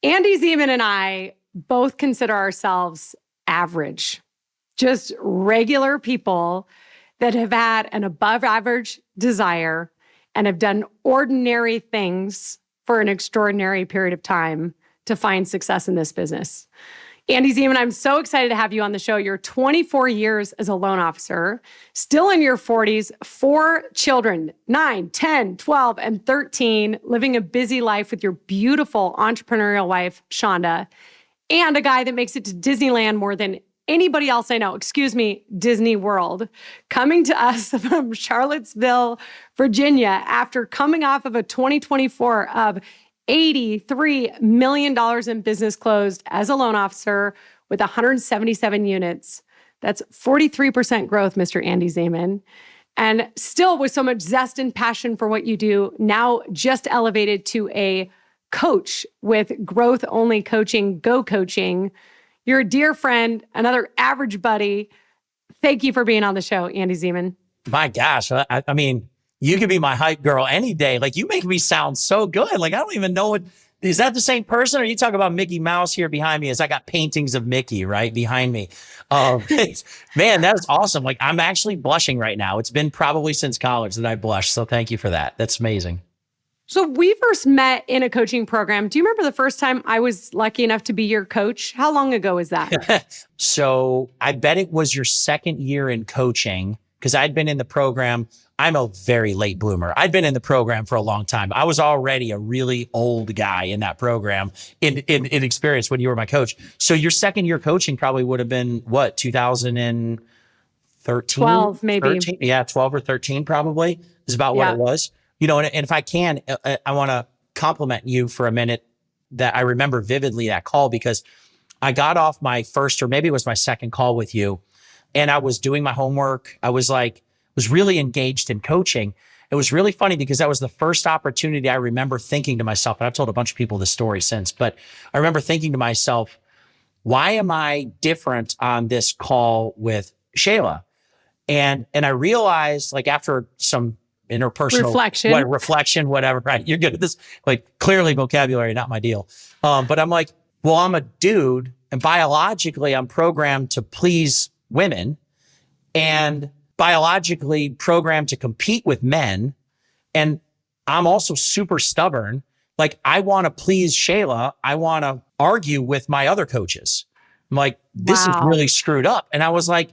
Andy Zemon and I both consider ourselves average, just regular people that have had an above average desire and have done ordinary things for an extraordinary period of time to find success in this business. Andy Zemon, I'm so excited to have you on the show. You're 24 years as a loan officer, still in your 40s, 4 children, 9, 10, 12, and 13, living a busy life with your beautiful entrepreneurial wife, Shonda, and a guy that makes it to Disneyland more than anybody else I know. Excuse me, Disney World, coming to us from Charlottesville, Virginia, after coming off of a 2024 of $83 million in business closed as a loan officer with 177 units. That's 43% growth, Mr. Andy Zemon. And still with so much zest and passion for what you do, now just elevated to a coach with growth only coaching, Go Coaching. You're a dear friend, another average buddy. Thank you for being on the show, Andy Zemon. My gosh. I mean, you could be my hype girl any day. Like, you make me sound so good. Like, I don't even know is that the same person? Or you talk about Mickey Mouse here behind me as I got paintings of Mickey right behind me. Man, that's awesome. Like, I'm actually blushing right now. It's been probably since college that I blushed. So thank you for that. That's amazing. So we first met in a coaching program. Do you remember the first time I was lucky enough to be your coach? How long ago was that? So I bet it was your second year in coaching, because I'd been in the program. I'm a very late bloomer. I'd been in the program for a long time. I was already a really old guy in that program in experience when you were my coach. So your second year coaching probably would have been what, 2013? 12, maybe. 13? Yeah, 12 or 13 probably is about what it was. You know, and if I can, I want to compliment you for a minute that I remember vividly that call, because I got off my first, or maybe it was my second call with you, and I was doing my homework. I was really engaged in coaching. It was really funny because that was the first opportunity I remember thinking to myself, and I've told a bunch of people this story since, but I remember thinking to myself, why am I different on this call with Shayla? And I realized, like, after some interpersonal reflection, whatever, right? You're good at this. Like, clearly vocabulary, not my deal. But I'm like, well, I'm a dude, and biologically I'm programmed to please women, and biologically programmed to compete with men. And I'm also super stubborn. Like, I want to please Shayla. I want to argue with my other coaches. I'm like, this is really screwed up. And I was like,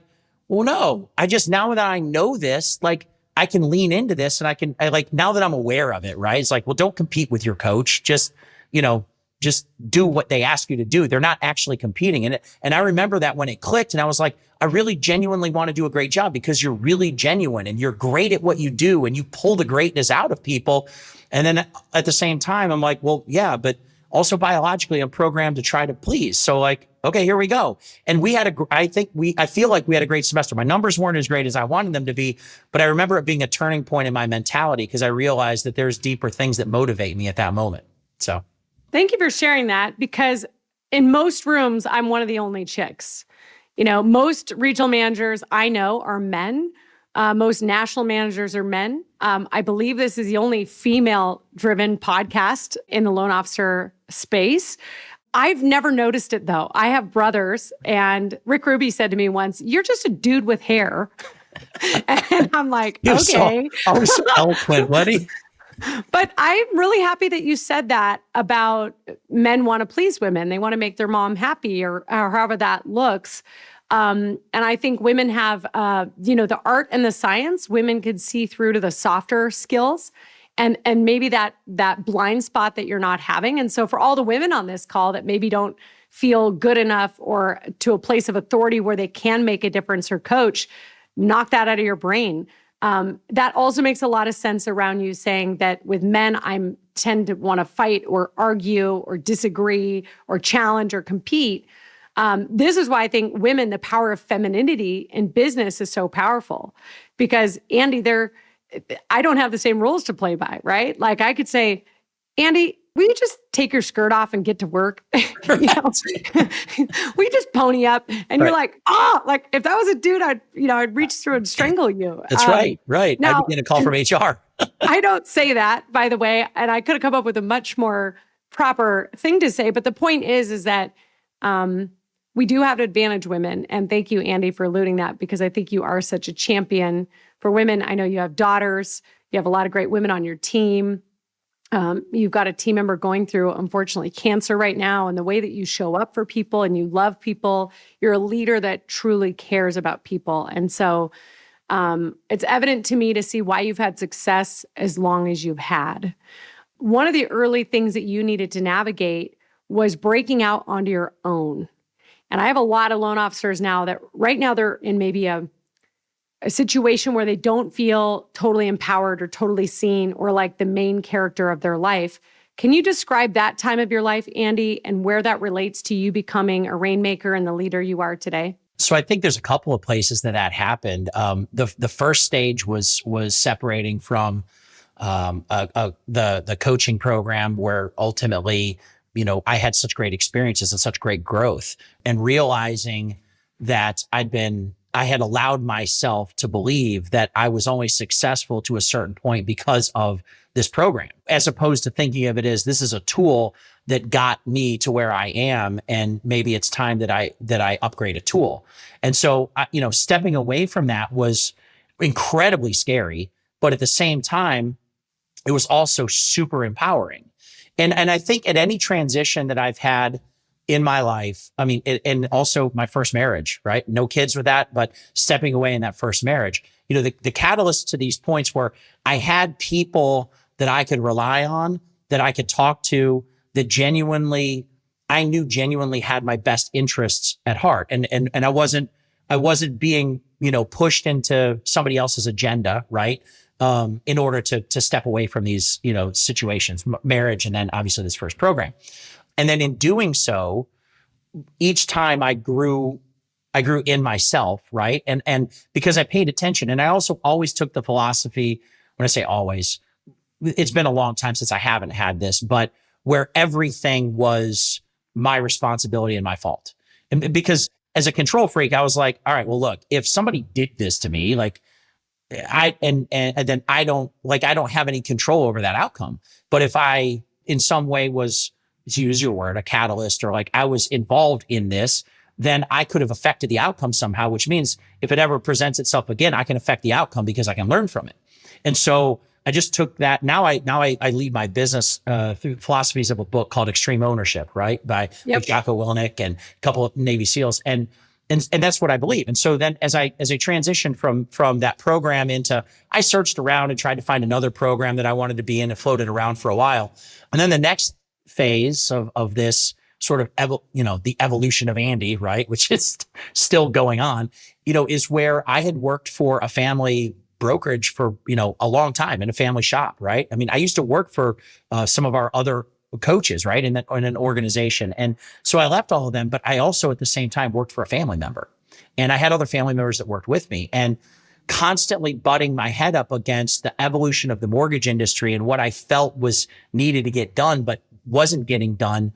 well, no, now that I know this, like, I can lean into this, and now that I'm aware of it, right? It's like, well, don't compete with your coach. Just do what they ask you to do. They're not actually competing in it. And I remember that when it clicked, and I was like, I really genuinely want to do a great job, because you're really genuine and you're great at what you do, and you pull the greatness out of people. And then at the same time, I'm like, well, yeah, but also biologically I'm programmed to try to please. So, like, okay, here we go. And I feel like we had a great semester. My numbers weren't as great as I wanted them to be, but I remember it being a turning point in my mentality, because I realized that there's deeper things that motivate me at that moment. So thank you for sharing that, because in most rooms, I'm one of the only chicks. You know, most regional managers I know are men. Most national managers are men. I believe this is the only female-driven podcast in the loan officer space. I've never noticed it, though. I have brothers, and Rick Ruby said to me once, "You're just a dude with hair." And I'm like, okay. I was so eloquent, buddy. But I'm really happy that you said that about men want to please women. They want to make their mom happy, or however that looks. And I think women have, the art and the science. Women can see through to the softer skills, and maybe that blind spot that you're not having. And so for all the women on this call that maybe don't feel good enough or to a place of authority where they can make a difference or coach, knock that out of your brain. That also makes a lot of sense around you saying that with men, I tend to want to fight or argue or disagree or challenge or compete. This is why I think women, the power of femininity in business is so powerful, because Andy, I don't have the same rules to play by, right? Like, I could say, Andy, will you just take your skirt off and get to work? Will you just pony up? And you're like, like, if that was a dude, I'd reach through and strangle you. That's right. Now, I'd begin a call from HR. I don't say that, by the way, and I could have come up with a much more proper thing to say. But the point is that we do have to advantage women. And thank you, Andy, for alluding that, because I think you are such a champion for women. I know you have daughters. You have a lot of great women on your team. You've got a team member going through, unfortunately, cancer right now, and the way that you show up for people and you love people, you're a leader that truly cares about people. And so it's evident to me to see why you've had success as long as you've had. One of the early things that you needed to navigate was breaking out onto your own. And I have a lot of loan officers now that right now they're in maybe a situation where they don't feel totally empowered or totally seen or like the main character of their life. Can you describe that time of your life, Andy, and where that relates to you becoming a rainmaker and the leader you are today? So I think there's a couple of places that happened. The first stage was separating from the coaching program, where ultimately, I had such great experiences and such great growth, and realizing that I had allowed myself to believe that I was only successful to a certain point because of this program, as opposed to thinking of it as this is a tool that got me to where I am, and maybe it's time that I upgrade a tool. And so, stepping away from that was incredibly scary, but at the same time, it was also super empowering. And I think at any transition that I've had in my life, and also my first marriage, right? No kids with that, but stepping away in that first marriage, the catalyst to these points where I had people that I could rely on, that I could talk to, that I knew genuinely had my best interests at heart. And I wasn't being, pushed into somebody else's agenda, right? In order to step away from these, situations, marriage, and then obviously this first program. And then in doing so, each time I grew in myself, right? And because I paid attention, and I also always took the philosophy, when I say always, it's been a long time since I haven't had this, but where everything was my responsibility and my fault. And because as a control freak, I was like, all right, well, look, if somebody did this to me, like, and then I don't have any control over that outcome. But if I in some way was, to use your word, a catalyst, or like I was involved in this, then I could have affected the outcome somehow, which means if it ever presents itself again, I can affect the outcome because I can learn from it. And so I just took that. Now I lead my business through philosophies of a book called Extreme Ownership, right? By Jocko Willink and a couple of Navy SEALs. And that's what I believe. And so then as I transitioned from that program into, I searched around and tried to find another program that I wanted to be in and floated around for a while. And then the next phase of this sort of, the evolution of Andy, right? Which is still going on, is where I had worked for a family brokerage for, a long time in a family shop, right? I used to work for some of our other coaches, right? In an organization. And so I left all of them, but I also at the same time worked for a family member, and I had other family members that worked with me, and constantly butting my head up against the evolution of the mortgage industry and what I felt was needed to get done, but wasn't getting done.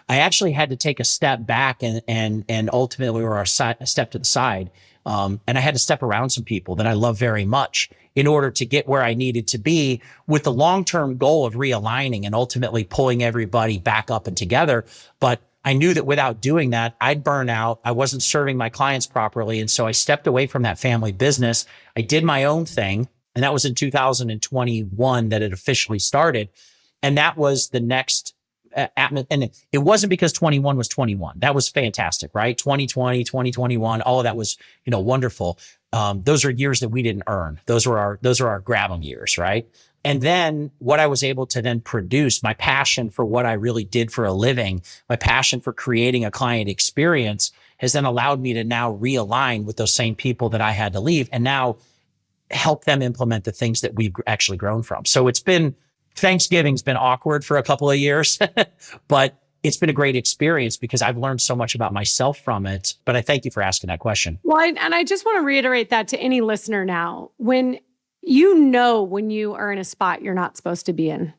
I actually had to take a step back and ultimately, or a step to the side. And I had to step around some people that I love very much in order to get where I needed to be, with the long-term goal of realigning and ultimately pulling everybody back up and together. But I knew that without doing that, I'd burn out. I wasn't serving my clients properly. And so I stepped away from that family business. I did my own thing. And that was in 2021 that it officially started. And that was the next and it wasn't because 21 was 21. That was fantastic, right? 2020, 2021, all of that was, wonderful. Those are years that we didn't earn. Those are our grab 'em years, right? And then what I was able to then produce, my passion for what I really did for a living, my passion for creating a client experience, has then allowed me to now realign with those same people that I had to leave, and now help them implement the things that we've actually grown from. So Thanksgiving's been awkward for a couple of years, but it's been a great experience because I've learned so much about myself from it. But I thank you for asking that question. Well, and I just want to reiterate that to any listener now. When you are in a spot you're not supposed to be in,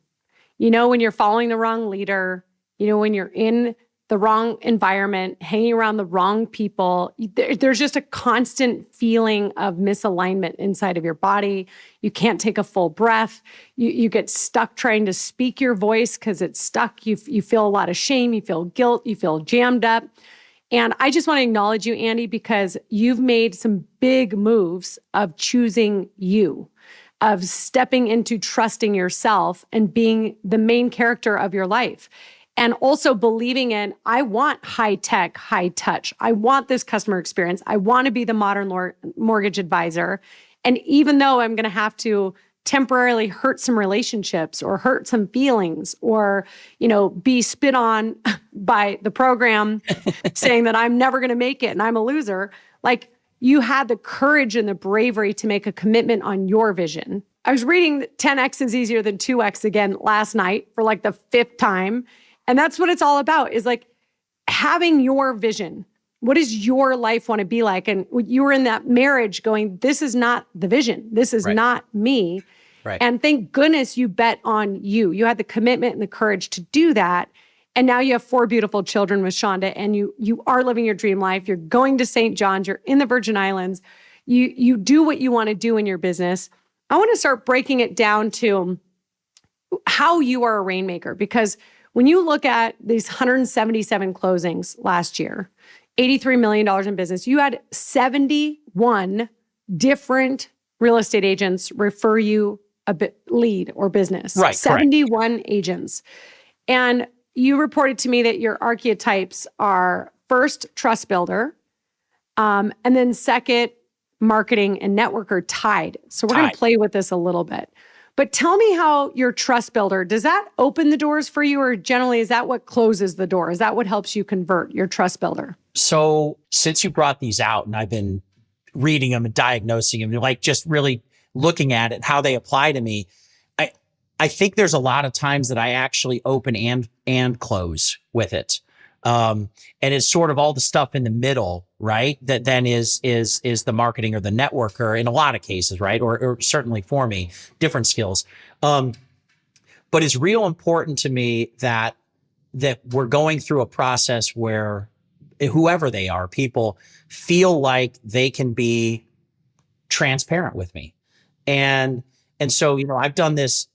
when you're following the wrong leader, when you're in the wrong environment, hanging around the wrong people. There's just a constant feeling of misalignment inside of your body. You can't take a full breath. You get stuck trying to speak your voice because it's stuck. You feel a lot of shame. You feel guilt. You feel jammed up. And I just want to acknowledge you, Andy, because you've made some big moves of choosing you, of stepping into trusting yourself and being the main character of your life. And also believing in, I want high tech, high touch. I want this customer experience. I want to be the modern mortgage advisor. And even though I'm going to have to temporarily hurt some relationships or hurt some feelings or, be spit on by the program saying that I'm never going to make it and I'm a loser, like, you had the courage and the bravery to make a commitment on your vision. I was reading 10X is easier than 2X again last night for like the 5th time. And that's what it's all about, is like having your vision. What does your life want to be like? And you were in that marriage going, this is not the vision. This is not me. Right. And thank goodness you bet on you. You had the commitment and the courage to do that. And now you have 4 beautiful children with Shonda, and you are living your dream life. You're going to St. John's. You're in the Virgin Islands. You do what you want to do in your business. I want to start breaking it down to how you are a rainmaker, because when you look at these 177 closings last year, $83 million in business, you had 71 different real estate agents refer you a lead or business. Right. 71 correct. agents. And you reported to me that your archetypes are first, trust builder, and then second, marketing and networker tied. So we're going to play with this a little bit. But tell me how your trust builder, does that open the doors for you, or generally is that what closes the door? Is that what helps you convert, your trust builder? So since you brought these out and I've been reading them and diagnosing them, like just really looking at it, how they apply to me, I think there's a lot of times that I actually open and close with it. And it's sort of all the stuff in the middle, right? That then is the marketing or the networker in a lot of cases, right? Or certainly for me, different skills. But it's real important to me that we're going through a process where whoever they are, people feel like they can be transparent with me. And so, I've done this.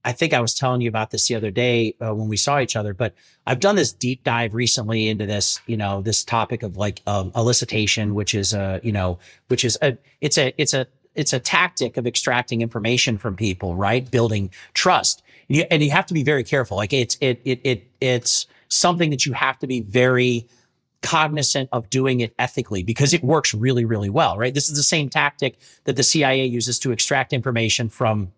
I think I was telling you about this the other day when we saw each other, but I've done this deep dive recently into this, this topic of like elicitation, which is it's a tactic of extracting information from people, right? Building trust. And you have to be very careful. Like it's something that you have to be very cognizant of doing it ethically, because it works really, really well, right? This is the same tactic that the CIA uses to extract information from,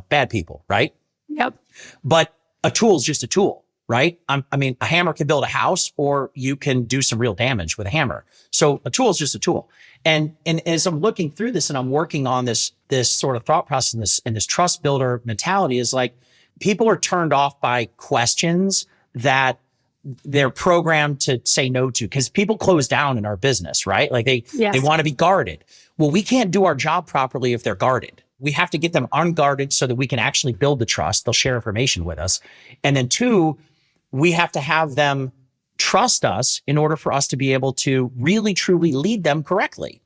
bad people, right? Yep. But a tool is just a tool, right? A hammer can build a house, or you can do some real damage with a hammer. So a tool is just a tool. And as I'm looking through this and I'm working on this sort of thought process and this trust builder mentality, is like people are turned off by questions that they're programmed to say no to, because people close down in our business, right? Like they want to be guarded. Well, we can't do our job properly if they're guarded. We have to get them unguarded so that we can actually build the trust. They'll share information with us. And then 2, we have to have them trust us in order for us to be able to really, truly lead them correctly.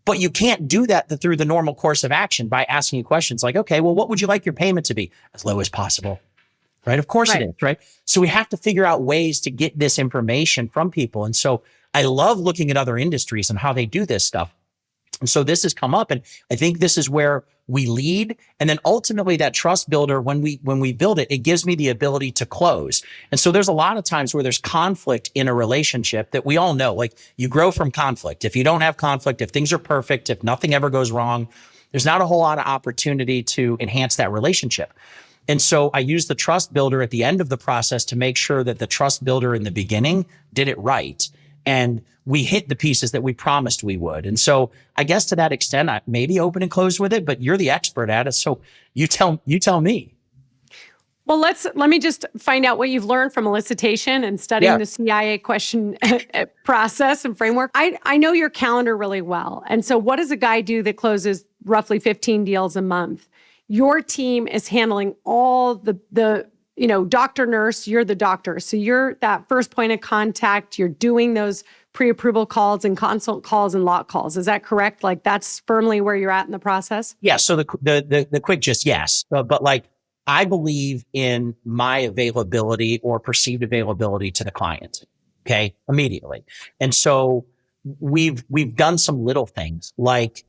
But you can't do that through the normal course of action by asking you questions like, okay, well, what would you like your payment to be? As low as possible, right? Of course it is, right? So we have to figure out ways to get this information from people. And so I love looking at other industries and how they do this stuff. And so this has come up, and I think this is where we lead. And then ultimately that trust builder, when we build it, it gives me the ability to close. And so there's a lot of times where there's conflict in a relationship that we all know, like you grow from conflict. If you don't have conflict, if things are perfect, if nothing ever goes wrong, there's not a whole lot of opportunity to enhance that relationship. And so I use the trust builder at the end of the process to make sure that the trust builder in the beginning did it right. And we hit the pieces that we promised we would. And so I guess to that extent, I maybe open and close with it, but you're the expert at it. So you tell me. Well, let me just find out what you've learned from elicitation and studying the CIA question process and framework. I know your calendar really well. And so what does a guy do that closes roughly 15 deals a month? Your team is handling all the doctor, nurse, you're the doctor. So you're that first point of contact. You're doing those pre-approval calls and consult calls and lock calls. Is that correct? Like that's firmly where you're at in the process? Yeah. So the quick just yes, but like I believe in my availability or perceived availability to the client. Okay, immediately. And so we've done some little things like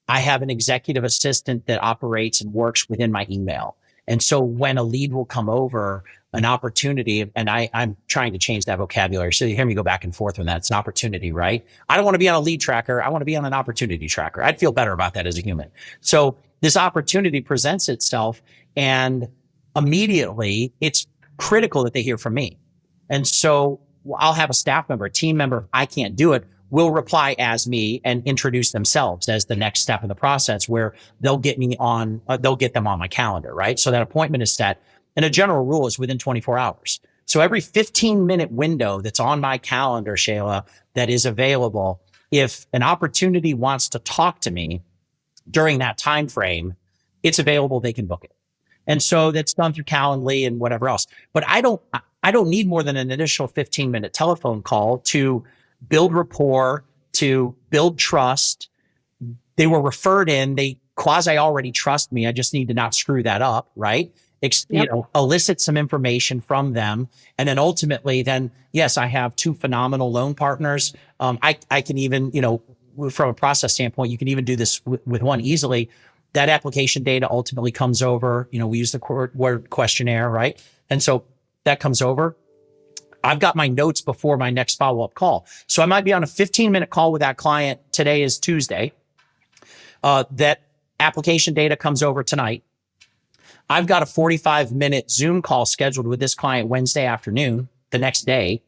I have an executive assistant that operates and works within my email. And so when a lead will come over, an opportunity, and I'm trying to change that vocabulary. So you hear me go back and forth on that. It's an opportunity, right? I don't want to be on a lead tracker. I want to be on an opportunity tracker. I'd feel better about that as a human. So this opportunity presents itself and immediately it's critical that they hear from me. And so I'll have a staff member, a team member, if I can't do it, will reply as me and introduce themselves as the next step in the process where they'll get them on my calendar, right? So that appointment is set. And a general rule is within 24 hours. So every 15-minute window that's on my calendar, Shayla, that is available, if an opportunity wants to talk to me during that time frame, it's available, they can book it. And so that's done through Calendly and whatever else. But I don't need more than an initial 15-minute telephone call to build rapport, to build trust. They were referred in. They quasi already trust me. I just need to not screw that up, right? Elicit some information from them. And then ultimately, yes, I have two phenomenal loan partners. I can even, from a process standpoint, you can even do this with one easily. That application data ultimately comes over. We use the word questionnaire, right? And so that comes over. I've got my notes before my next follow-up call. So I might be on a 15-minute call with that client. Today is Tuesday. That application data comes over tonight. I've got a 45-minute Zoom call scheduled with this client Wednesday afternoon, the next day.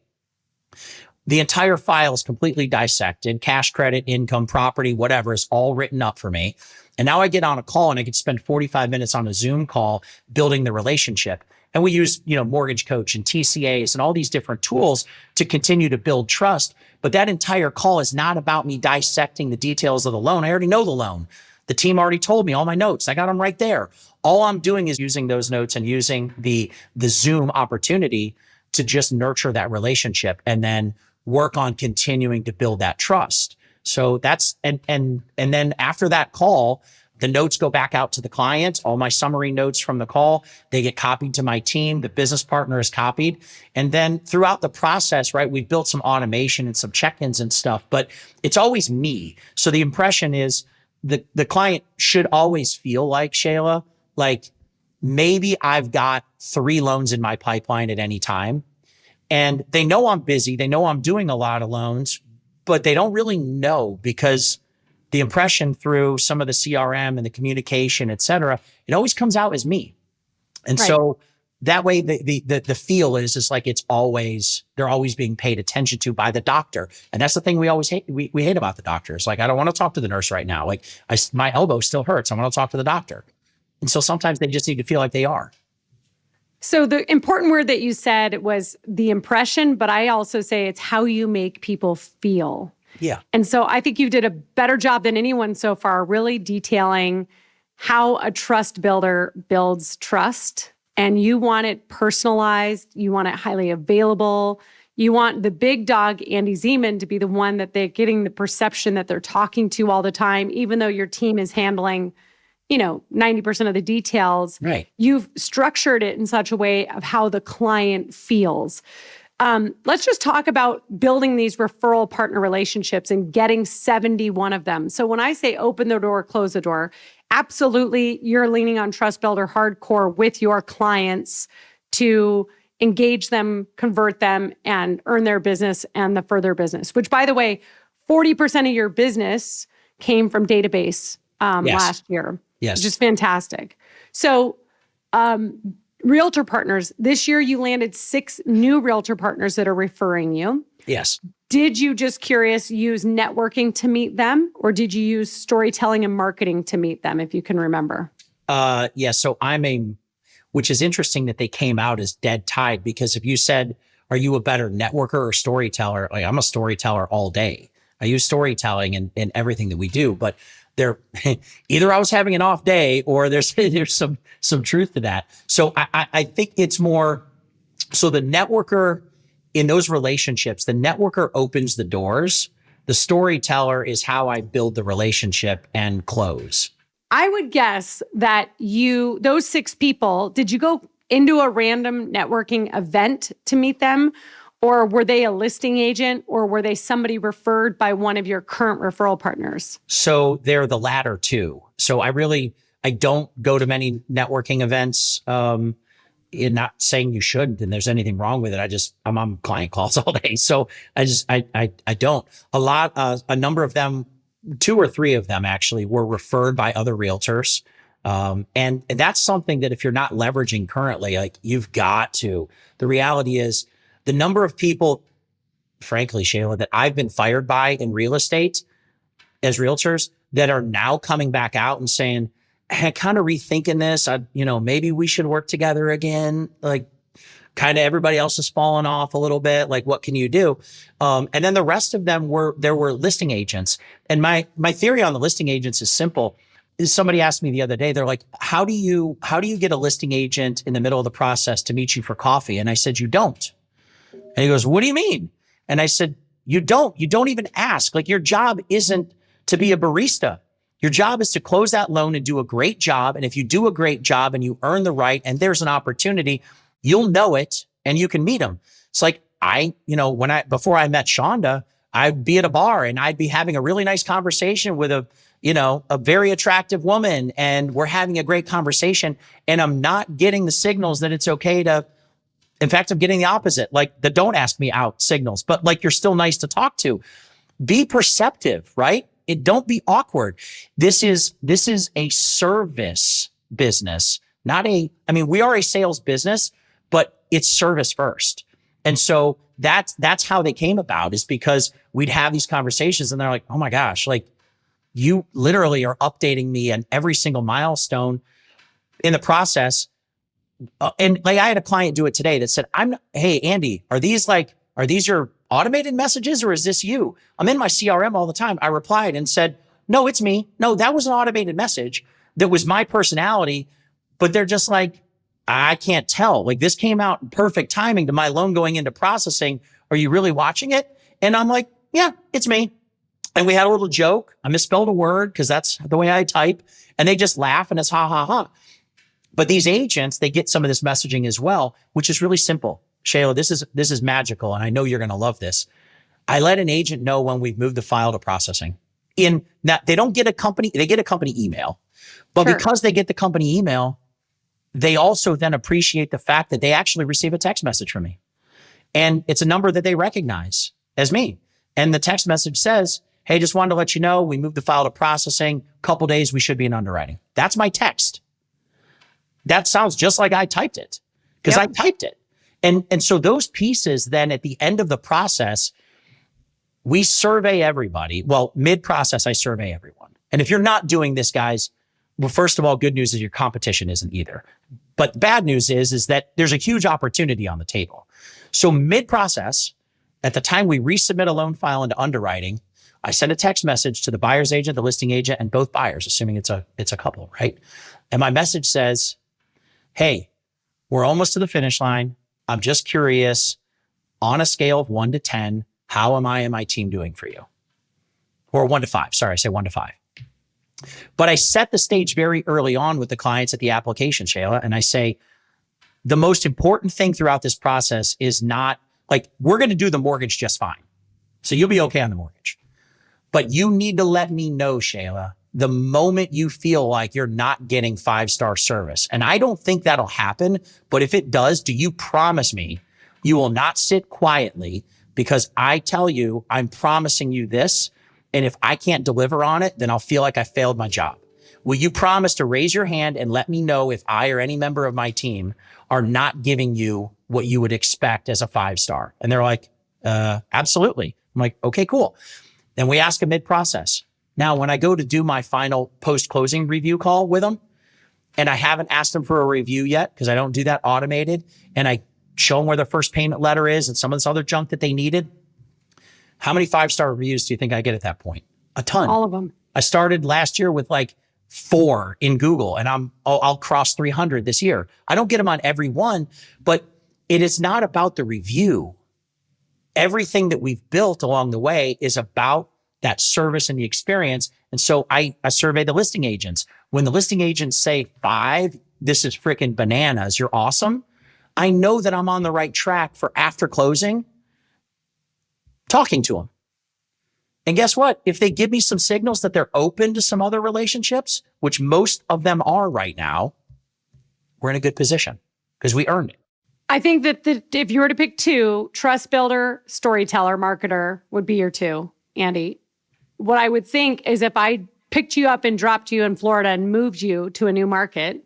The entire file is completely dissected. Cash, credit, income, property, whatever is all written up for me. And now I get on a call and I could spend 45 minutes on a Zoom call building the relationship. And we use, Mortgage Coach and TCAs and all these different tools to continue to build trust. But that entire call is not about me dissecting the details of the loan. I already know the loan. The team already told me all my notes. I got them right there. All I'm doing is using those notes and using the Zoom opportunity to just nurture that relationship and then work on continuing to build that trust. So that's, and then after that call, the notes go back out to the client, all my summary notes from the call, they get copied to my team. The business partner is copied. And then throughout the process, right, we've built some automation and some check-ins and stuff, but it's always me. So the impression is the client should always feel like, Shayla, like maybe I've got 3 loans in my pipeline at any time. And they know I'm busy. They know I'm doing a lot of loans, but they don't really know because the impression through some of the CRM and the communication, et cetera, it always comes out as me. And right. So that way the feel is like they're always being paid attention to by the doctor. And that's the thing we always hate. We hate about the doctors. Like, I don't want to talk to the nurse right now. Like my elbow still hurts. I want to talk to the doctor. And so sometimes they just need to feel like they are. So the important word that you said was the impression, but I also say it's how you make people feel. Yeah. And so I think you did a better job than anyone so far, really detailing how a trust builder builds trust. And you want it personalized. You want it highly available. You want the big dog, Andy Zemon, to be the one that they're getting the perception that they're talking to all the time, even though your team is handling 90% of the details. Right. You've structured it in such a way of how the client feels. Let's just talk about building these referral partner relationships and getting 71 of them. So when I say open the door, close the door, absolutely, you're leaning on Trust Builder hardcore with your clients to engage them, convert them, and earn their business and the further business, which, by the way, 40% of your business came from database last year. Yes. Which is fantastic. So realtor partners, this year you landed 6 new realtor partners that are referring you. Yes. Did you, just curious, use networking to meet them, or did you use storytelling and marketing to meet them, if you can remember? Yeah. So which is interesting that they came out as dead tied, because if you said, are you a better networker or storyteller? Like, I'm a storyteller all day. I use storytelling in everything that we do, but They're either I was having an off day or there's some truth to that. So I think it's more, so the networker in those relationships, the networker opens the doors. The storyteller is how I build the relationship and close. I would guess that those 6 people, did you go into a random networking event to meet them? Or were they a listing agent, or were they somebody referred by one of your current referral partners? So they're the latter too. So I don't go to many networking events. Not saying you shouldn't, and there's anything wrong with it. I'm on client calls all day. So I don't. A number of them, 2 or 3 of them actually, were referred by other realtors. And that's something that if you're not leveraging currently, like, you've got to. The reality is, the number of people, frankly, Shayla, that I've been fired by in real estate as realtors that are now coming back out and saying, hey, kind of rethinking this. Maybe we should work together again. Like, kind of everybody else has fallen off a little bit. Like, what can you do? And then the rest of them were listing agents. And my theory on the listing agents is simple. Somebody asked me the other day, they're like, how do you get a listing agent in the middle of the process to meet you for coffee? And I said, you don't. And he goes, what do you mean? And I said, you don't even ask. Like, your job isn't to be a barista. Your job is to close that loan and do a great job. And if you do a great job and you earn the right and there's an opportunity, you'll know it and you can meet them. It's like, before I met Shonda, I'd be at a bar and I'd be having a really nice conversation with a very attractive woman, and we're having a great conversation, and I'm not getting the signals that it's okay to. In fact, I'm getting the opposite, like the don't ask me out signals, but like, you're still nice to talk to. Be perceptive, right? Don't be awkward. This is a service business, we are a sales business, but it's service first. And so that's how they came about, is because we'd have these conversations and they're like, oh my gosh, like, you literally are updating me on every single milestone in the process. And like, I had a client do it today that said, hey, Andy, are these your automated messages, or is this you? I'm in my CRM all the time. I replied and said, no, it's me. No, that was an automated message. That was my personality, but they're just like, I can't tell. Like, this came out in perfect timing to my loan going into processing. Are you really watching it? And I'm like, yeah, it's me. And we had a little joke. I misspelled a word because that's the way I type. And they just laugh and it's ha, ha, ha. But these agents, they get some of this messaging as well, which is really simple. Shayla, this is magical. And I know you're going to love this. I let an agent know when we've moved the file to processing. They get a company email, but sure, because they get the company email, they also then appreciate the fact that they actually receive a text message from me. And it's a number that they recognize as me. And the text message says, hey, just wanted to let you know, we moved the file to processing. Couple days, we should be in underwriting. That's my text. That sounds just like I typed it, because I typed it. And so those pieces, then at the end of the process, we survey everybody. Well, mid-process, I survey everyone. And if you're not doing this, guys, well, first of all, good news is your competition isn't either. But bad news is that there's a huge opportunity on the table. So mid-process, at the time we resubmit a loan file into underwriting, I send a text message to the buyer's agent, the listing agent, and both buyers, assuming it's a couple, right? And my message says, hey, we're almost to the finish line. I'm just curious, on a scale of 1 to 10, how am I and my team doing for you? Or 1 to 5. Sorry, I say 1 to 5. But I set the stage very early on with the clients at the application, Shayla, and I say, the most important thing throughout this process is not like, we're going to do the mortgage just fine. So you'll be okay on the mortgage. But you need to let me know, Shayla, the moment you feel like you're not getting 5-star service. And I don't think that'll happen, but if it does, do you promise me you will not sit quietly? Because I tell you, I'm promising you this. And if I can't deliver on it, then I'll feel like I failed my job. Will you promise to raise your hand and let me know if I or any member of my team are not giving you what you would expect as a 5-star? And they're like, absolutely. I'm like, okay, cool. Then we ask a mid-process. Now, when I go to do my final post-closing review call with them, and I haven't asked them for a review yet because I don't do that automated, and I show them where their first payment letter is and some of this other junk that they needed, how many 5-star reviews do you think I get at that point? A ton. All of them. I started last year with like 4 in Google, and I'll cross 300 this year. I don't get them on every one, but it is not about the review. Everything that we've built along the way is about that service and the experience. And so I survey the listing agents. When the listing agents say 5, this is freaking bananas, you're awesome, I know that I'm on the right track for after closing, talking to them. And guess what? If they give me some signals that they're open to some other relationships, which most of them are right now, we're in a good position because we earned it. I think that if you were to pick 2, trust builder, storyteller, marketer would be your 2, Andy. What I would think is if I picked you up and dropped you in Florida and moved you to a new market,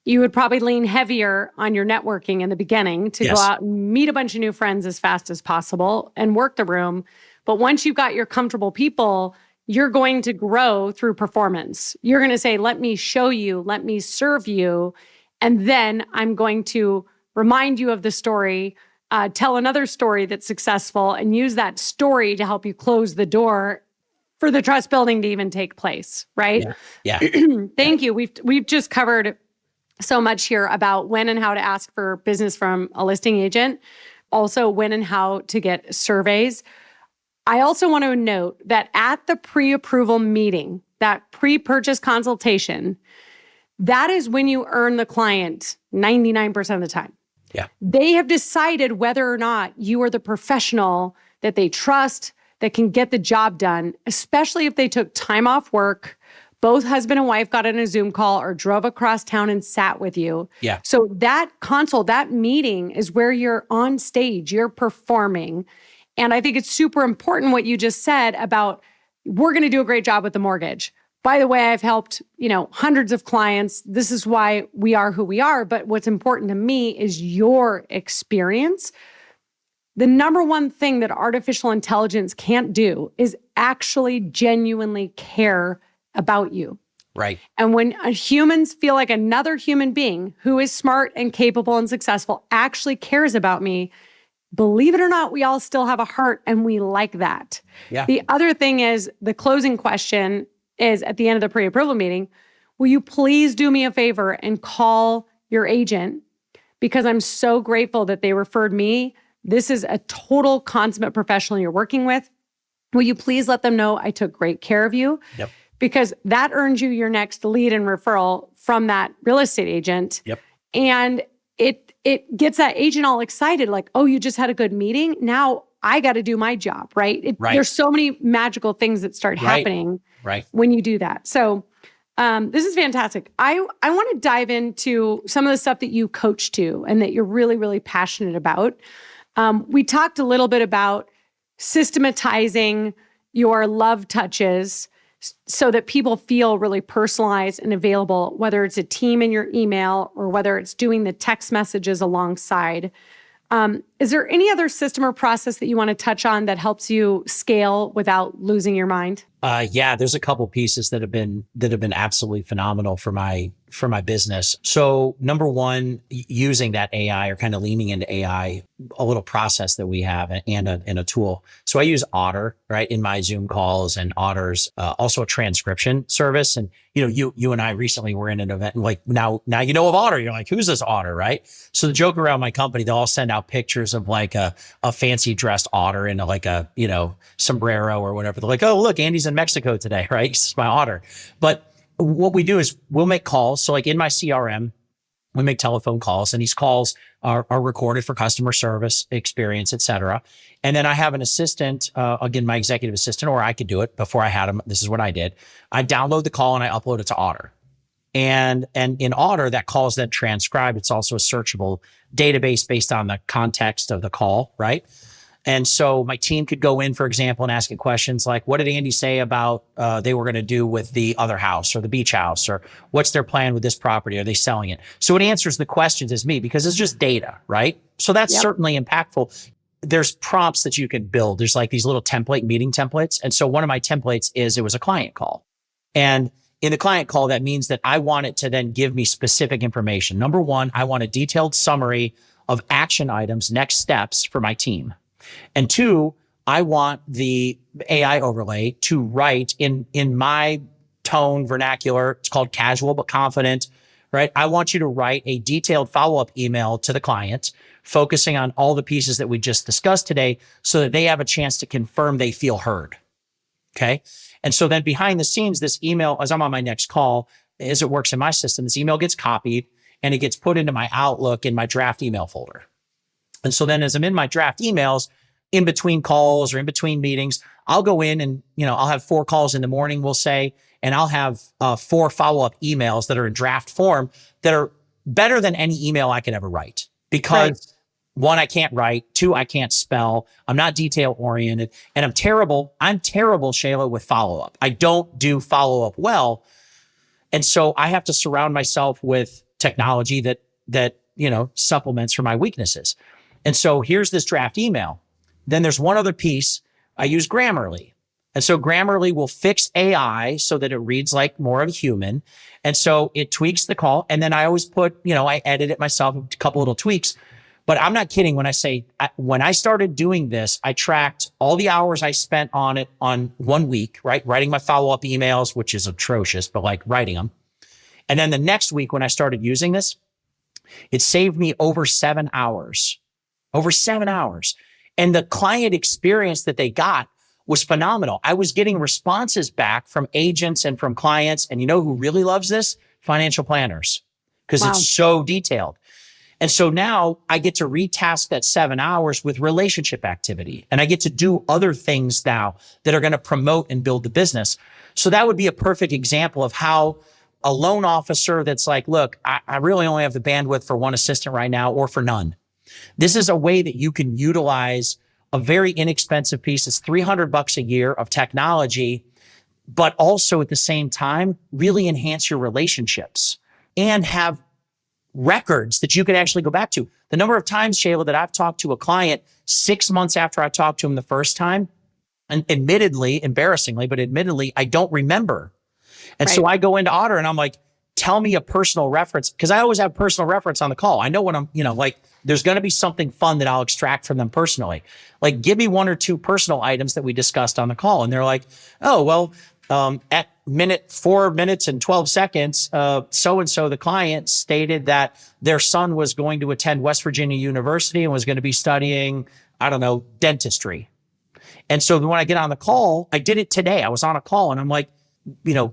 you would probably lean heavier on your networking in the beginning to go out and meet a bunch of new friends as fast as possible and work the room. But once you've got your comfortable people, you're going to grow through performance. You're going to say, let me show you, let me serve you. And then I'm going to remind you of the story, tell another story that's successful, and use that story to help you close the door for the trust building to even take place, right? Yeah. Thank you. We've just covered so much here about when and how to ask for business from a listing agent, also when and how to get surveys. I also want to note that at the pre-approval meeting, that pre-purchase consultation, that is when you earn the client 99% of the time. Yeah. They have decided whether or not you are the professional that they trust, that can get the job done, especially if they took time off work, both husband and wife got on a Zoom call or drove across town and sat with you. Yeah. So that consult, that meeting is where you're on stage, you're performing. And I think it's super important what you just said about we're going to do a great job with the mortgage. By the way, I've helped, hundreds of clients. This is why we are who we are. But what's important to me is your experience. The number one thing that artificial intelligence can't do is actually genuinely care about you. Right. And when humans feel like another human being who is smart and capable and successful actually cares about me, believe it or not, we all still have a heart and we like that. Yeah. The other thing is the closing question is at the end of the pre-approval meeting, will you please do me a favor and call your agent? Because I'm so grateful that they referred me. This is a total consummate professional you're working with. Will you please let them know I took great care of you? Yep. Because that earns you your next lead and referral from that real estate agent. Yep. And it gets that agent all excited, like, oh, you just had a good meeting. Now I got to do my job, right? There's so many magical things that start happening when you do that. So this is fantastic. I want to dive into some of the stuff that you coach to and that you're really, really passionate about. We talked a little bit about systematizing your love touches so that people feel really personalized and available, whether it's a team in your email or whether it's doing the text messages alongside. Is there any other system or process that you want to touch on that helps you scale without losing your mind? Yeah, there's a couple pieces that have been absolutely phenomenal for my business. So number one, using that AI or kind of leaning into AI, a little process that we have and a tool. So I use Otter, right, in my Zoom calls, and Otter's also a transcription service. And you and I recently were in an event, and like now you know of Otter. You're like, who's this Otter, right? So the joke around my company, they'll all send out pictures of like a fancy dressed Otter in like a sombrero or whatever. They're like, oh look, Andy's in Mexico today, right? This is my Otter. But what we do is we'll make calls. So like in my CRM, we make telephone calls, and these calls are recorded for customer service experience, et cetera. And then I have an assistant, again, my executive assistant, or I could do it before I had him. This is what I did. I download the call and I upload it to Otter. And in Otter, that call is then transcribed. It's also a searchable database based on the context of the call, right? And so my team could go in, for example, and ask it questions like, what did Andy say about they were going to do with the other house or the beach house? Or what's their plan with this property? Are they selling it? So it answers the questions as me because it's just data, right? So that's certainly impactful. There's prompts that you can build. There's like these little meeting templates. And so one of my templates it was a client call. And in the client call, that means that I want it to then give me specific information. Number one, I want a detailed summary of action items, next steps for my team. And two, I want the AI overlay to write in my tone vernacular. It's called casual but confident, right? I want you to write a detailed follow-up email to the client, focusing on all the pieces that we just discussed today so that they have a chance to confirm they feel heard. Okay. And so then behind the scenes, this email, as I'm on my next call, as it works in my system, this email gets copied and it gets put into my Outlook in my draft email folder. And so then as I'm in my draft emails, in between calls or in between meetings, I'll go in and, I'll have 4 calls in the morning, we'll say, and I'll have 4 follow-up emails that are in draft form that are better than any email I could ever write. Because 1, I can't write. 2, I can't spell. I'm not detail oriented, and I'm terrible, Shayla, with follow-up. I don't do follow-up well. And so I have to surround myself with technology that supplements for my weaknesses. And so here's this draft email. Then there's one other piece. I use Grammarly. And so Grammarly will fix AI so that it reads like more of a human. And so it tweaks the call. And then I always put, I edit it myself, a couple little tweaks. But I'm not kidding when I say, when I started doing this, I tracked all the hours I spent on it on 1 week, right? Writing my follow-up emails, which is atrocious, but like writing them. And then the next week when I started using this, it saved me over 7 hours. Over 7 hours. And the client experience that they got was phenomenal. I was getting responses back from agents and from clients. And you know who really loves this? Financial planners, because it's so detailed. And so now I get to retask that 7 hours with relationship activity. And I get to do other things now that are going to promote and build the business. So that would be a perfect example of how a loan officer that's like, look, I really only have the bandwidth for 1 assistant right now or for none. This is a way that you can utilize a very inexpensive piece. It's $300 a year of technology, but also at the same time, really enhance your relationships and have records that you can actually go back to. The number of times, Shayla, that I've talked to a client 6 months after I talked to him the first time, and embarrassingly, I don't remember. And so I go into Otter and I'm like, tell me a personal reference, because I always have personal reference on the call. I know when I'm, there's going to be something fun that I'll extract from them personally. Like, give me 1 or 2 personal items that we discussed on the call. And they're like, oh, well, at 4 minutes and 12 seconds, so-and-so, the client, stated that their son was going to attend West Virginia University and was going to be studying, dentistry. And so when I get on the call, I did it today. I was on a call and I'm like,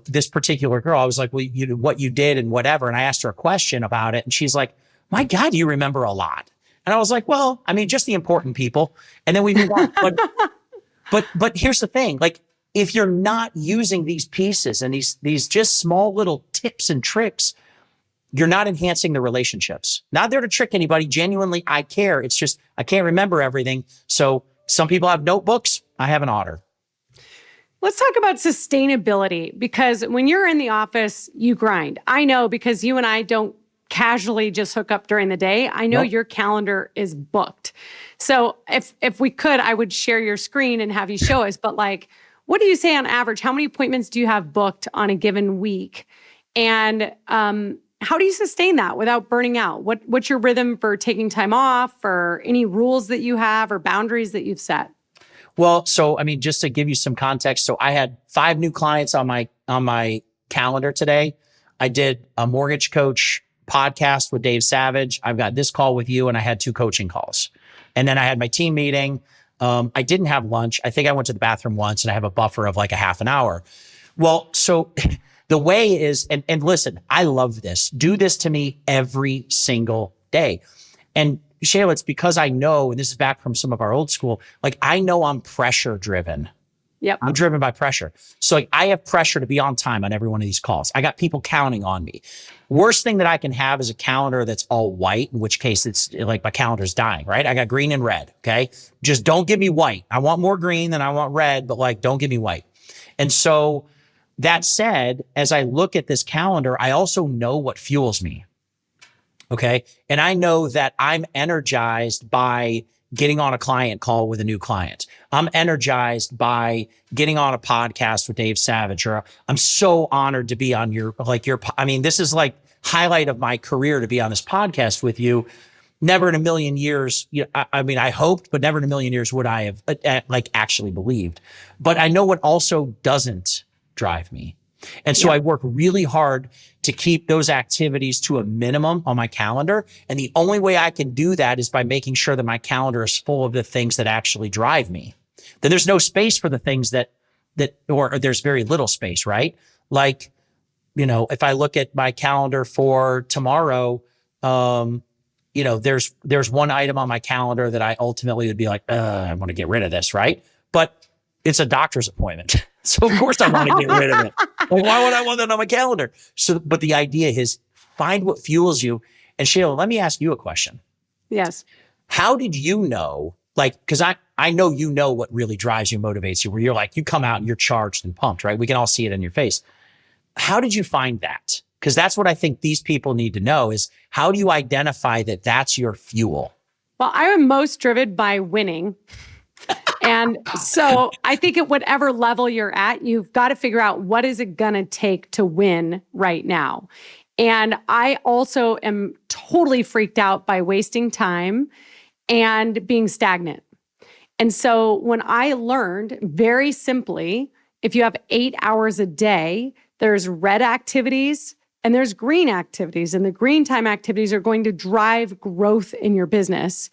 this particular girl, I was like, well, what you did and whatever. And I asked her a question about it. And she's like, my God, you remember a lot. And I was like, well, just the important people. And then we move on. But here's the thing. Like, if you're not using these pieces and these just small little tips and tricks, you're not enhancing the relationships. Not there to trick anybody. Genuinely, I care. It's just, I can't remember everything. So some people have notebooks. I have an Otter. Let's talk about sustainability, because when you're in the office, you grind. I know, because you and I don't casually just hook up during the day. I know your calendar is booked. So if we could, I would share your screen and have you show us. But like, what do you say on average? How many appointments do you have booked on a given week? And how do you sustain that without burning out? What's your rhythm for taking time off, or any rules that you have or boundaries that you've set? Well, so, just to give you some context, so I had 5 new clients on my calendar today. I did a mortgage coach podcast with Dave Savage. I've got this call with you, and I had 2 coaching calls. And then I had my team meeting. I didn't have lunch. I think I went to the bathroom once, and I have a buffer of like a half an hour. Well, so the way is, and listen, I love this. Do this to me every single day. And Shayla, it's because I know, and this is back from some of our old school, like, I know I'm pressure driven. Yep. I'm driven by pressure. So like, I have pressure to be on time on every one of these calls. I got people counting on me. Worst thing that I can have is a calendar that's all white, in which case it's like my calendar's dying, right? I got green and red. Okay. Just don't give me white. I want more green than I want red, but like, don't give me white. And so that said, as I look at this calendar, I also know what fuels me. Okay. And I know that I'm energized by getting on a client call with a new client. I'm energized by getting on a podcast with Dave Savage, or I'm so honored to be on this is like highlight of my career to be on this podcast with you. never in a million years, I mean, I hoped, but never in a million years would I have like actually believed. But I know what also doesn't drive me. And so I work really hard to keep those activities to a minimum on my calendar. And the only way I can do that is by making sure that my calendar is full of the things that actually drive me. Then there's no space for the things or there's very little space, right? Like, if I look at my calendar for tomorrow, there's one item on my calendar that I ultimately would be like, I want to get rid of this, right? But it's a doctor's appointment. So of course I want to get rid of it. Like, why would I want that on my calendar? So, but the idea is find what fuels you. And Shayla, let me ask you a question. Yes. How did you know, because I know what really drives you, motivates you, where you're like, you come out and you're charged and pumped, right? We can all see it in your face. How did you find that? Because that's what I think these people need to know is how do you identify that that's your fuel? Well, I am most driven by winning. And so I think at whatever level you're at, you've got to figure out what is it going to take to win right now. And I also am totally freaked out by wasting time and being stagnant. And so when I learned very simply, if you have 8 hours a day, there's red activities and there's green activities, and the green time activities are going to drive growth in your business.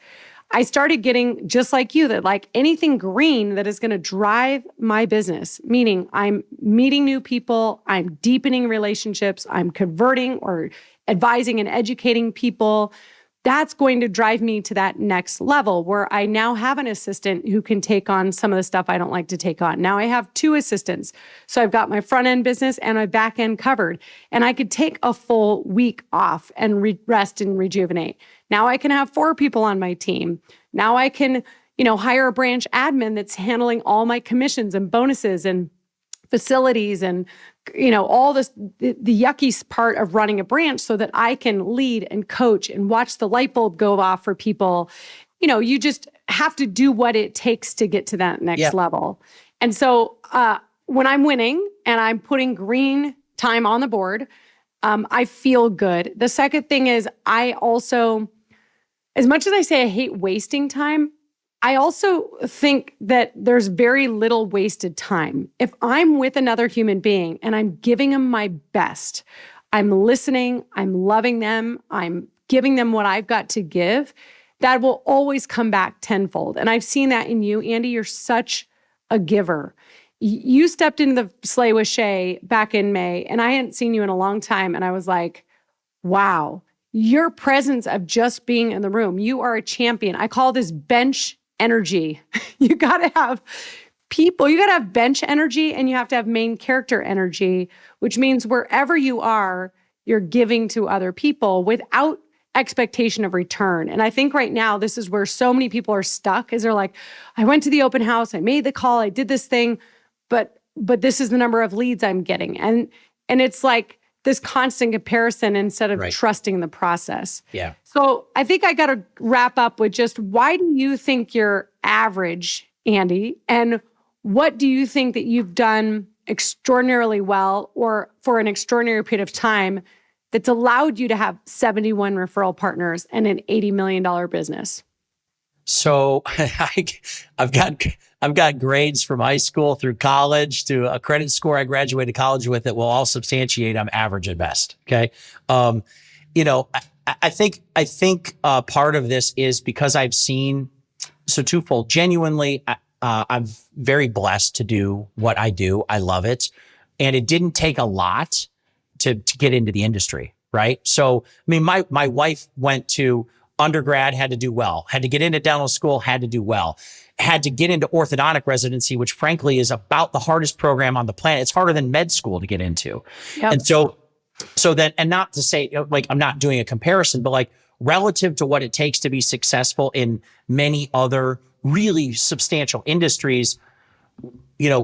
I started getting, just like you, that like anything green that is going to drive my business, meaning I'm meeting new people, I'm deepening relationships, I'm converting or advising and educating people. That's going to drive me to that next level where I now have an assistant who can take on some of the stuff I don't like to take on. Now I have 2 assistants. So I've got my front end business and my back end covered. And I could take a full week off and rest and rejuvenate. Now I can have 4 people on my team. Now I can, hire a branch admin that's handling all my commissions and bonuses and facilities and all this, the yucky part of running a branch so that I can lead and coach and watch the light bulb go off for people. You just have to do what it takes to get to that next level. And so when I'm winning and I'm putting green time on the board, I feel good. The second thing is I also, as much as I say I hate wasting time, I also think that there's very little wasted time. If I'm with another human being and I'm giving them my best, I'm listening, I'm loving them, I'm giving them what I've got to give, that will always come back tenfold. And I've seen that in you, Andy. You're such a giver. You stepped into the sleigh with Shay back in May, and I hadn't seen you in a long time. And I was like, wow, your presence of just being in the room, you are a champion. I call this bench energy. You got to have people, you got to have bench energy and you have to have main character energy, which means wherever you are, you're giving to other people without expectation of return. And I think right now, this is where so many people are stuck is they're like, I went to the open house, I made the call, I did this thing, but this is the number of leads I'm getting. And it's like this constant comparison instead of trusting the process. Yeah. So I think I got to wrap up with just why do you think you're average, Andy? And what do you think that you've done extraordinarily well or for an extraordinary period of time that's allowed you to have 71 referral partners and an $80 million business? So I've got grades from high school through college to a credit score I graduated college with that will all substantiate I'm average at best. Okay. I think part of this is because I've seen, so twofold, genuinely, I'm very blessed to do what I do. I love it. And it didn't take a lot to get into the industry. Right. So, I mean, my wife went to undergrad, had to do well, had to get into dental school, had to do well, had to get into orthodontic residency, which frankly is about the hardest program on the planet. It's harder than med school to get into. Yep. And so then, and not to say like, I'm not doing a comparison, but like relative to what it takes to be successful in many other really substantial industries,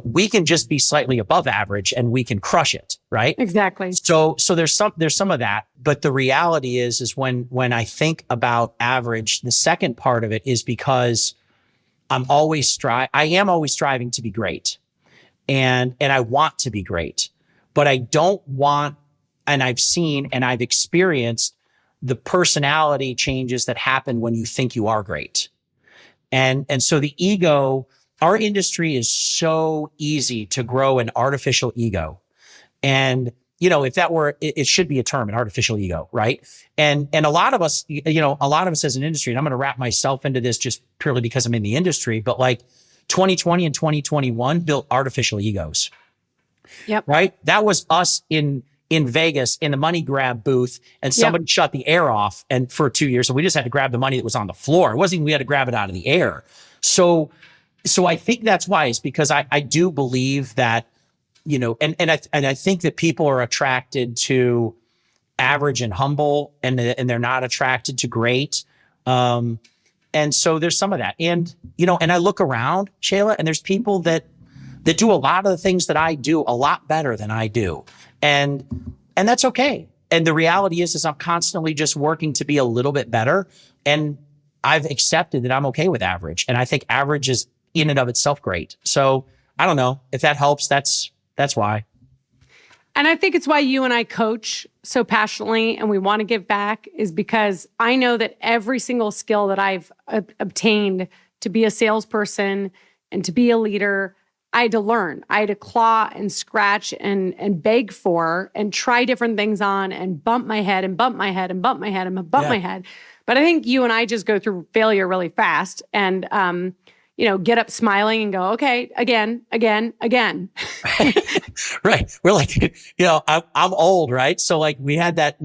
we can just be slightly above average and we can crush it. Right. Exactly. So there's some of that, but the reality is when I think about average, the second part of it is because I am always striving to be great and I want to be great, but I don't want, and I've seen and I've experienced the personality changes that happen when you think you are great. And so the ego, our industry is so easy to grow an artificial ego. And, if that were, it should be a term, an artificial ego, right? And a lot of us, a lot of us as an industry, and I'm going to wrap myself into this just purely because I'm in the industry, but like 2020 and 2021 built artificial egos. Yep. Right? That was us in Vegas in the money grab booth, and somebody shut the air off and for 2 years. So we just had to grab the money that was on the floor. It wasn't even we had to grab it out of the air. So I think that's why, is because I do believe that, and I think that people are attracted to average and humble, and they're not attracted to great. And so there's some of that. And, and I look around, Shayla, and there's people that do a lot of the things that I do a lot better than I do. And that's okay. And the reality is I'm constantly just working to be a little bit better. And I've accepted that I'm okay with average. And I think average is in and of itself great. So I don't know if that helps. That's why. And I think it's why you and I coach so passionately and we want to give back, is because I know that every single skill that I've obtained to be a salesperson and to be a leader, I had to learn. I had to claw and scratch and beg for and try different things on and bump my head and bump my head and bump my head and bump my head. But I think you and I just go through failure really fast and, get up smiling and go, okay, again. Right. We're like, I'm old, right? So like we had that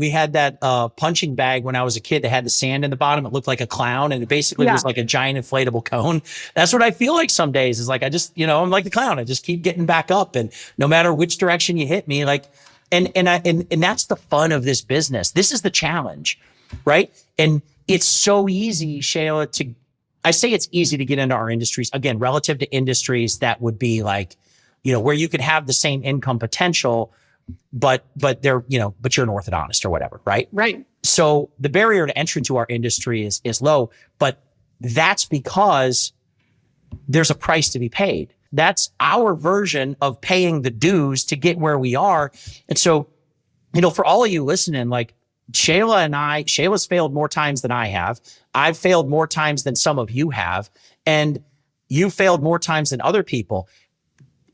punching bag when I was a kid that had the sand in the bottom. It looked like a clown, and it basically was like a giant inflatable cone. That's what I feel like some days, is like, I just, I'm like the clown. I just keep getting back up, and no matter which direction you hit me, like, and that's the fun of this business. This is the challenge, right? And it's so easy, Shayla, I say it's easy to get into our industries, again, relative to industries that would be like, where you could have the same income potential, but you're an orthodontist or whatever, right? Right. So the barrier to entry to our industry is low, but that's because there's a price to be paid. That's our version of paying the dues to get where we are. And so, for all of you listening, like, Shayla's failed more times than I have. I've failed more times than some of you have. And you failed more times than other people.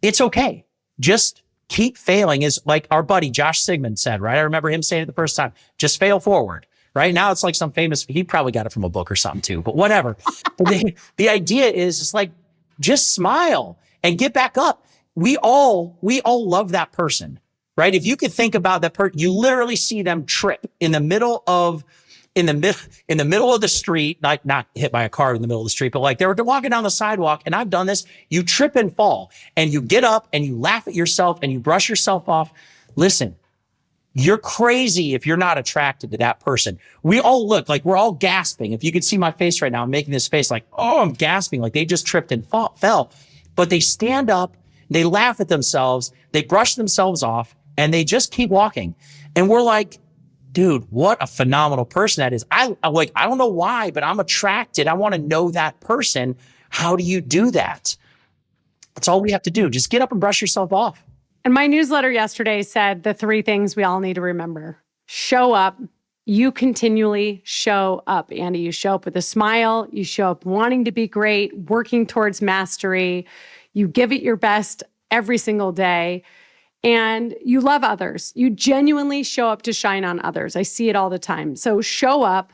It's okay. Just keep failing, is like our buddy Josh Sigmund said, right? I remember him saying it the first time, just fail forward. Right now, it's like some famous, he probably got it from a book or something too, but whatever. the idea is, it's like, just smile and get back up. We all love that person. Right? If you could think about that person, you literally see them trip in the middle of the street, not hit by a car in the middle of the street, but like they're walking down the sidewalk, and I've done this. You trip and fall, and you get up and you laugh at yourself and you brush yourself off. Listen, you're crazy if you're not attracted to that person. We all look like we're all gasping. If you could see my face right now, I'm making this face like, oh, I'm gasping, like they just tripped and fell. But they stand up, they laugh at themselves, they brush themselves off, and they just keep walking. And we're like, dude, what a phenomenal person that is. I don't know why, but I'm attracted. I want to know that person. How do you do that? That's all we have to do. Just get up and brush yourself off. And my newsletter yesterday said the 3 things we all need to remember. Show up. You continually show up, Andy. You show up with a smile. You show up wanting to be great, working towards mastery. You give it your best every single day. And you love others. You genuinely show up to shine on others. I see it all the time. So show up,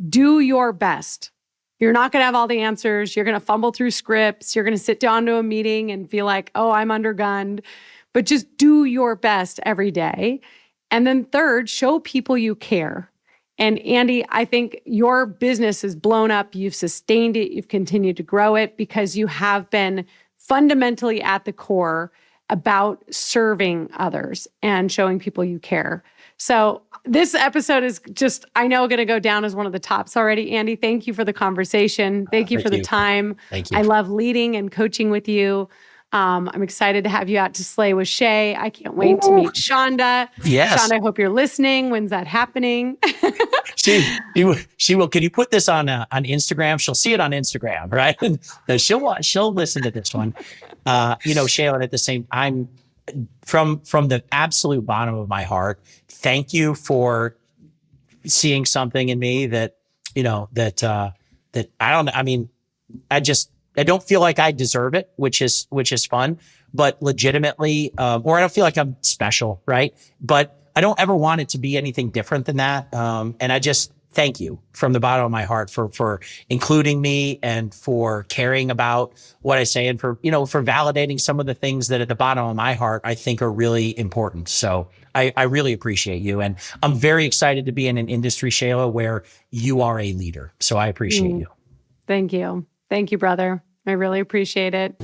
do your best. You're not going to have all the answers. You're going to fumble through scripts. You're going to sit down to a meeting and feel like, oh, I'm undergunned. But just do your best every day. And then third, show people you care. And Andy, I think your business has blown up. You've sustained it. You've continued to grow it because you have been fundamentally at the core about serving others and showing people you care. So this episode is just, I know, going to go down as one of the tops already. Andy, thank you for the conversation. Thank you for the time. Thank you. I love leading and coaching with you. I'm excited to have you out to slay with Shay. I can't wait to meet Shonda. Yes. Shonda, I hope you're listening. When's that happening? She will. Can you put this on Instagram? She'll see it on Instagram, right? She'll listen to this one. Shayla, at the same, I'm from the absolute bottom of my heart. Thank you for seeing something in me that, that I don't, I mean, I don't feel like I deserve it, which is fun, but legitimately, or I don't feel like I'm special. Right. But I don't ever want it to be anything different than that. And I just thank you from the bottom of my heart for including me and for caring about what I say and for validating some of the things that at the bottom of my heart, I think are really important. So I really appreciate you. And I'm very excited to be in an industry, Shayla, where you are a leader. So I appreciate you. Thank you. Thank you, brother. I really appreciate it.